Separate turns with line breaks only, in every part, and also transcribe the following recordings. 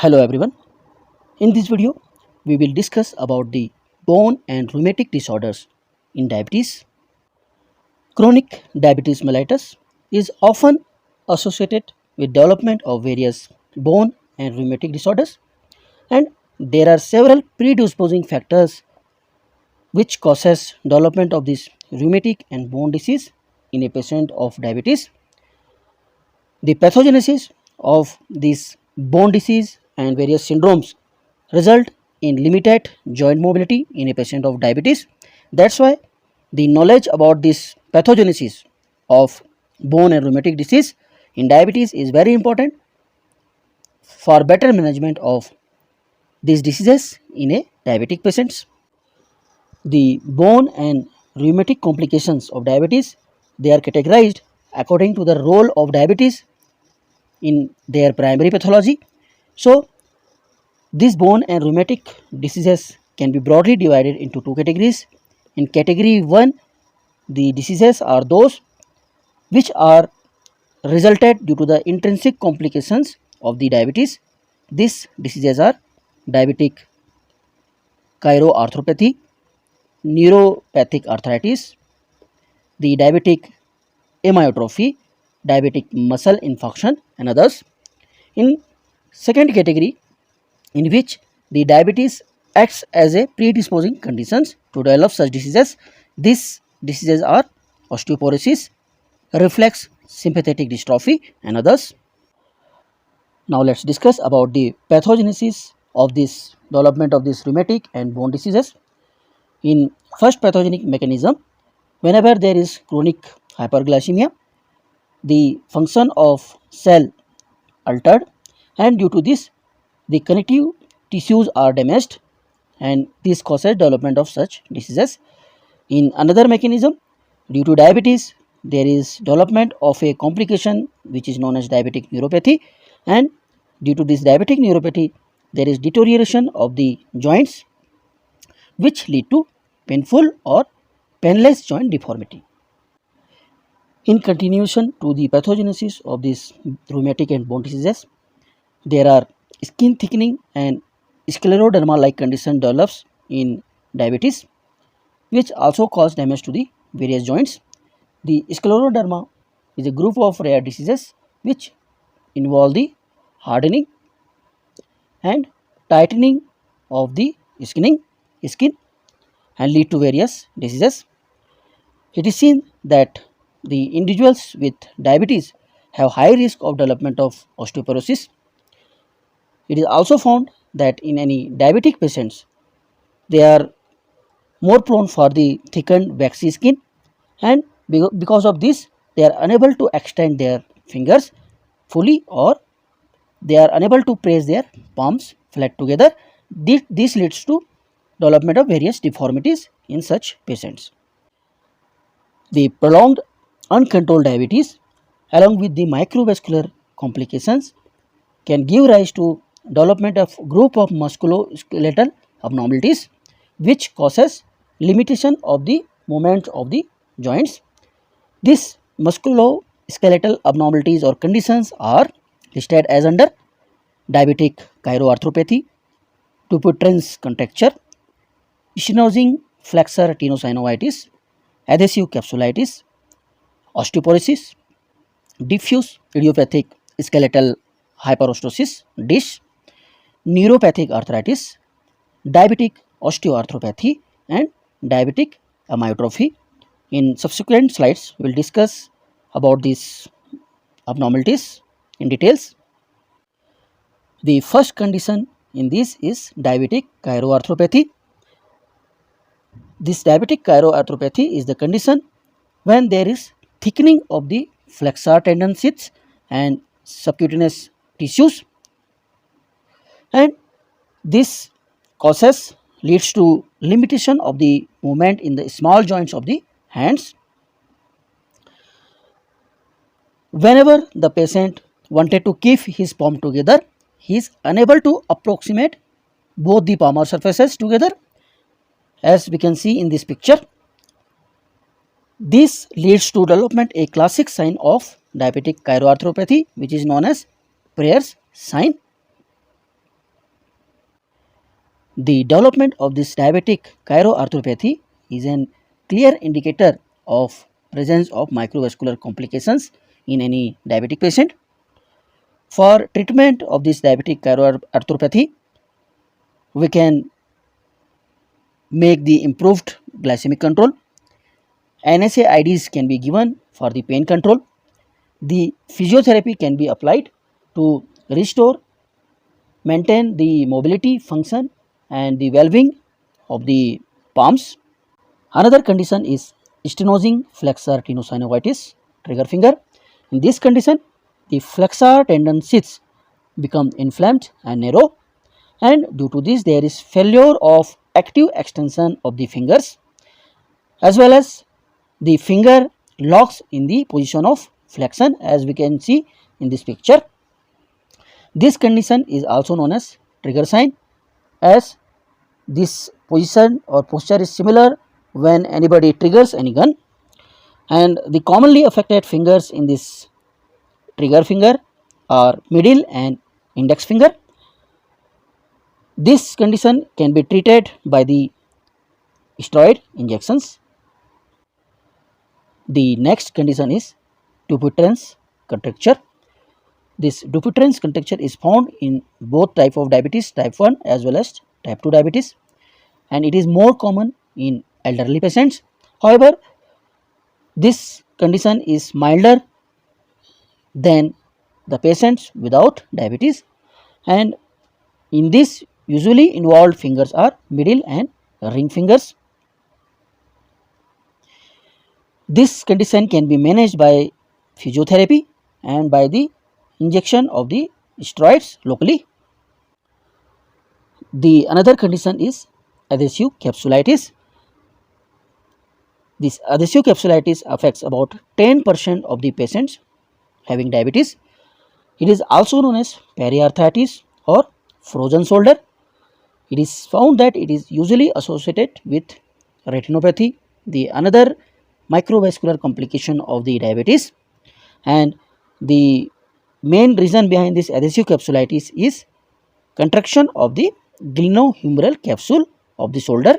Hello everyone. In this video, we will discuss about the bone and rheumatic disorders in diabetes. Chronic diabetes mellitus is often associated with development of various bone and rheumatic disorders, and there are several predisposing factors which causes development of this rheumatic and bone disease in a patient of diabetes. The pathogenesis of this bone disease and various syndromes result in limited joint mobility in a patient of diabetes. That's why the knowledge about this pathogenesis of bone and rheumatic disease in diabetes is very important for better management of these diseases in a diabetic patients. The bone and rheumatic complications of diabetes, they are categorized according to the role of diabetes in their primary pathology. So these bone and rheumatic diseases can be broadly divided into two categories. In category 1, the diseases are those which are resulted due to the intrinsic complications of the diabetes. These diseases are diabetic chiroarthropathy, neuropathic arthritis, the diabetic amyotrophy, diabetic muscle infarction and others. In second category, in which the diabetes acts as a predisposing conditions to develop such diseases. These diseases are osteoporosis, reflex sympathetic dystrophy and others. Now let's discuss about the pathogenesis of this development of this rheumatic and bone diseases. In first pathogenic mechanism, whenever there is chronic hyperglycemia, the function of cell altered, and due to this the connective tissues are damaged, and this causes development of such diseases. In another mechanism, due to diabetes, there is development of a complication which is known as diabetic neuropathy, and due to this diabetic neuropathy, there is deterioration of the joints which lead to painful or painless joint deformity. In continuation to the pathogenesis of these rheumatic and bone diseases, there are skin thickening and scleroderma like condition develops in diabetes, which also cause damage to the various joints. The scleroderma is a group of rare diseases which involve the hardening and tightening of the skin and lead to various diseases. It is seen that the individuals with diabetes have high risk of development of osteoporosis. It is also found that in any diabetic patients, they are more prone for the thickened waxy skin, and because of this they are unable to extend their fingers fully, or they are unable to press their palms flat together. This leads to development of various deformities in such patients. The prolonged uncontrolled diabetes along with the microvascular complications can give rise to development of group of musculoskeletal abnormalities which causes limitation of the movement of the joints. These musculoskeletal abnormalities or conditions are listed as under diabetic chiroarthropathy, Dupuytren's contracture, stenosis flexor tenosynovitis, adhesive capsulitis, osteoporosis, diffuse idiopathic skeletal hyperostosis (DISH), neuropathic arthritis, diabetic osteoarthropathy and diabetic amyotrophy. In subsequent slides, we will discuss about these abnormalities in details. The first condition in this is diabetic chiroarthropathy. This diabetic chiroarthropathy is the condition when there is thickening of the flexor tendon sheaths and subcutaneous tissues, and this causes leads to limitation of the movement in the small joints of the hands. Whenever the patient wanted to keep his palm together, he is unable to approximate both the palmar surfaces together, as we can see in this picture. This leads to development a classic sign of diabetic chiroarthropathy which is known as Prayer's sign. The development of this diabetic chiroarthropathy is an clear indicator of presence of microvascular complications in any diabetic patient. For treatment of this diabetic chiroarthropathy, we can make the improved glycemic control. NSAIDs can be given for the pain control. The physiotherapy can be applied to restore, maintain the mobility function and the well-being of the palms. Another condition is stenosing flexor tenosynovitis, trigger finger. In this condition, the flexor tendon sheaths become inflamed and narrow, and due to this there is failure of active extension of the fingers, as well as the finger locks in the position of flexion, as we can see in this picture. This condition is also known as trigger sign, as this position or posture is similar when anybody triggers any gun, and the commonly affected fingers in this trigger finger are middle and index finger. This condition can be treated by the steroid injections. The next condition is Dupuytren's contracture. This Dupuytren's contracture is found in both type of diabetes, type 1 as well as type 2 diabetes, and it is more common in elderly patients. However, this condition is milder than the patients without diabetes, and in this usually involved fingers are middle and ring fingers. This condition can be managed by physiotherapy and by the injection of the steroids locally. The another condition is adhesive capsulitis. This adhesive capsulitis affects about 10% of the patients having diabetes. It is also known as periarthritis or frozen shoulder. It is found that it is usually associated with retinopathy, the another microvascular complication of the diabetes, and the main reason behind this adhesive capsulitis is contraction of the glenohumeral capsule of the shoulder.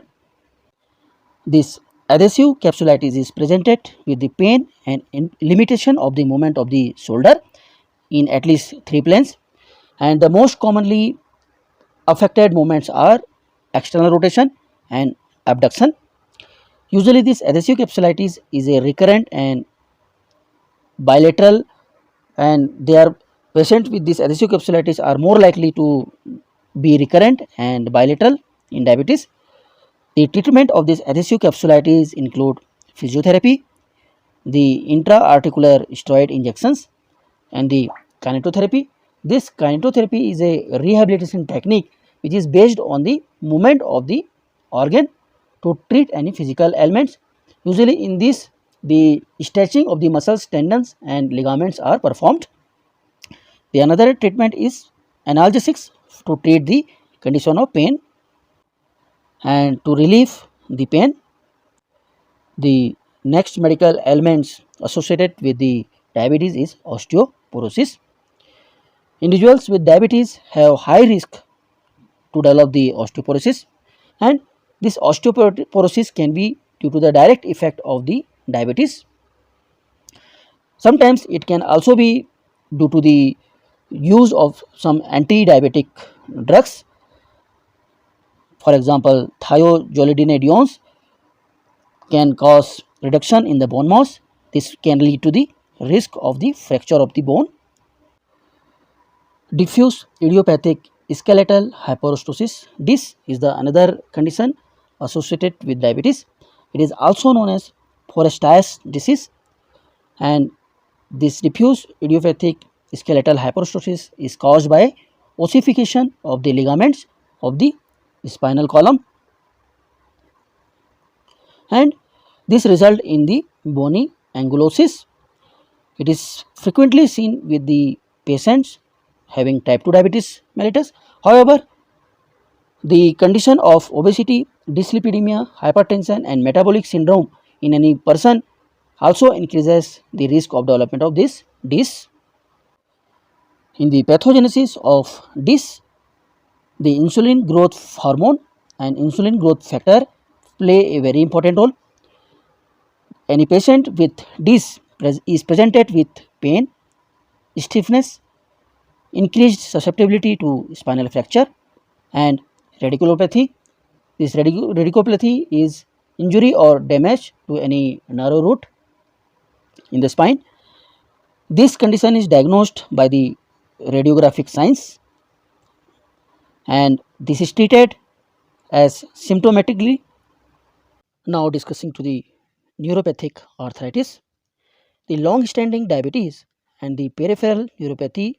This adhesive capsulitis is presented with the pain and limitation of the movement of the shoulder in at least 3 planes, and the most commonly affected movements are external rotation and abduction. Usually this adhesive capsulitis is a recurrent and bilateral, and their patients with this adhesive capsulitis are more likely to be recurrent and bilateral in diabetes. The treatment of this adhesive capsulitis include physiotherapy, the intra-articular steroid injections, and the kinetotherapy. This kinetotherapy is a rehabilitation technique which is based on the movement of the organ to treat any physical ailments. Usually in this, the stretching of the muscles, tendons and ligaments are performed. The another treatment is analgesics to treat the condition of pain and to relieve the pain. The next medical ailments associated with the diabetes is osteoporosis. Individuals with diabetes have high risk to develop the osteoporosis, and this osteoporosis can be due to the direct effect of the diabetes. Sometimes it can also be due to the use of some anti-diabetic drugs. For example, thiazolidinediones can cause reduction in the bone mass. This can lead to the risk of the fracture of the bone. Diffuse idiopathic skeletal hyperostosis. This is the another condition associated with diabetes. It is also known as Forster's disease, and this diffuse idiopathic skeletal hyperostosis is caused by ossification of the ligaments of the spinal column, and this result in the bony ankylosis. It is frequently seen with the patients having type 2 diabetes mellitus. However, the condition of obesity, dyslipidemia, hypertension and metabolic syndrome in any person also increases the risk of development of this DIS. In the pathogenesis of DIS, the insulin growth hormone and insulin growth factor play a very important role. Any patient with this is presented with pain, stiffness, increased susceptibility to spinal fracture, and radiculopathy. This radiculopathy is injury or damage to any nerve root in the spine. This condition is diagnosed by the radiographic science, and this is treated as symptomatically. Now discussing to the neuropathic arthritis, the long-standing diabetes and the peripheral neuropathy,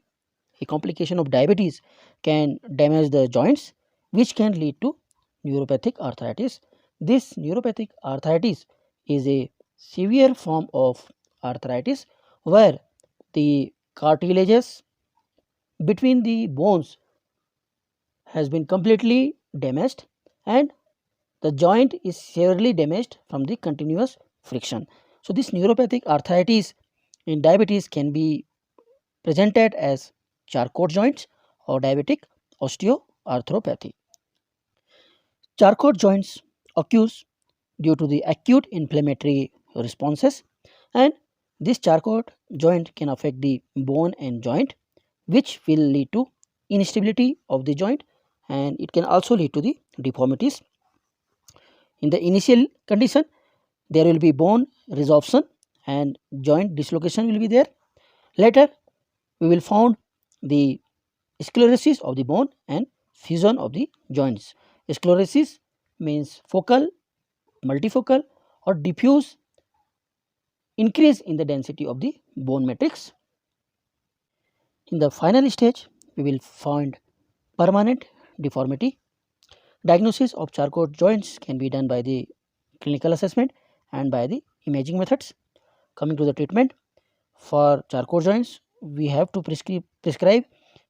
a complication of diabetes, can damage the joints, which can lead to neuropathic arthritis. This neuropathic arthritis is a severe form of arthritis where the cartilages between the bones has been completely damaged and the joint is severely damaged from the continuous friction. So, this neuropathic arthritis in diabetes can be presented as Charcot joints or diabetic osteoarthropathy. Charcot joints occurs due to the acute inflammatory responses, and this Charcot joint can affect the bone and joint, which will lead to instability of the joint, and it can also lead to the deformities. In the initial condition, there will be bone resorption and joint dislocation will be there. Later, we will found the sclerosis of the bone and fusion of the joints. Sclerosis means focal, multifocal or diffuse increase in the density of the bone matrix. In the final stage, we will find permanent deformity. Diagnosis of Charcot joints can be done by the clinical assessment and by the imaging methods. Coming to the treatment, for Charcot joints, we have to prescribe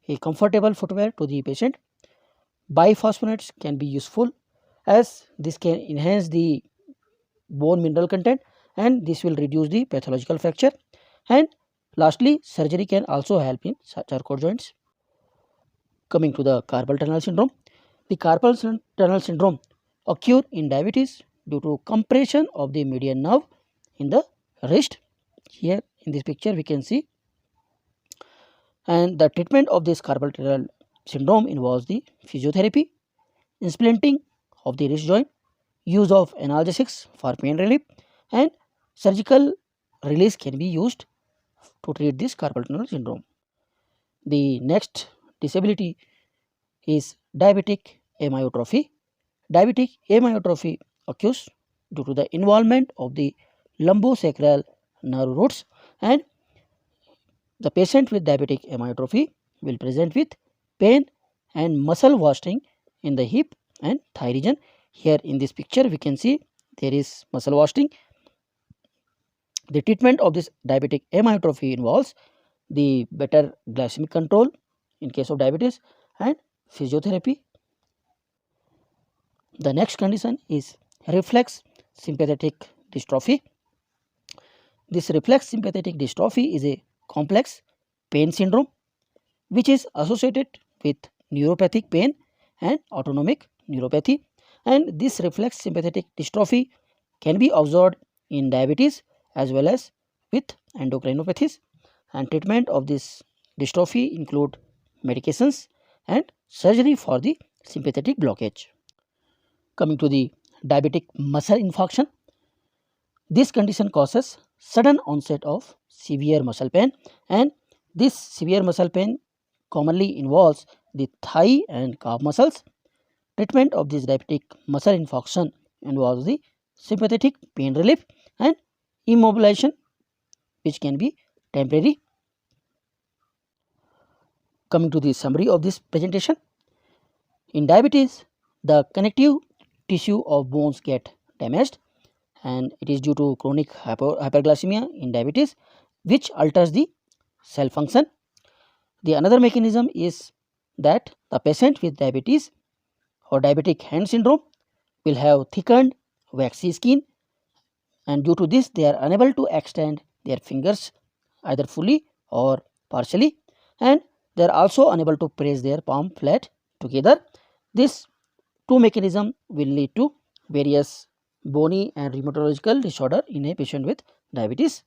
a comfortable footwear to the patient. Biphosphonates can be useful as this can enhance the bone mineral content and this will reduce the pathological fracture. And lastly, surgery can also help in Charcot joints. Coming to the carpal tunnel syndrome, the carpal tunnel syndrome occur in diabetes due to compression of the median nerve in the wrist. Here in this picture we can see, and the treatment of this carpal tunnel syndrome involves the physiotherapy, implanting of the wrist joint, use of analgesics for pain relief, and surgical release can be used to treat this carpal tunnel syndrome. The next disability is diabetic amyotrophy. Diabetic amyotrophy occurs due to the involvement of the lumbosacral nerve roots, and the patient with diabetic amyotrophy will present with pain and muscle wasting in the hip and thigh region. Here in this picture we can see there is muscle wasting. The treatment of this diabetic amyotrophy involves the better glycemic control in case of diabetes and physiotherapy. The next condition is reflex sympathetic dystrophy. This reflex sympathetic dystrophy is a complex pain syndrome which is associated with neuropathic pain and autonomic neuropathy, and this reflex sympathetic dystrophy can be observed in diabetes as well as with endocrinopathies, and treatment of this dystrophy include medications and surgery for the sympathetic blockage. Coming to the diabetic muscle infarction, this condition causes sudden onset of severe muscle pain, and this severe muscle pain commonly involves the thigh and calf muscles. Treatment of this diabetic muscle infarction involves the sympathetic pain relief and immobilization, which can be temporary. Coming to the summary of this presentation, in diabetes, the connective tissue of bones get damaged, and it is due to chronic hyperglycemia in diabetes, which alters the cell function. The another mechanism is that the patient with diabetes or diabetic hand syndrome will have thickened waxy skin, and due to this they are unable to extend their fingers either fully or partially, and they are also unable to press their palm flat together. This two mechanisms will lead to various bony and rheumatological disorder in a patient with diabetes.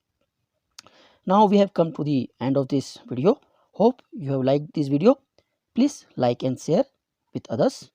Now we have come to the end of this video. Hope you have liked this video. Please like and share with others.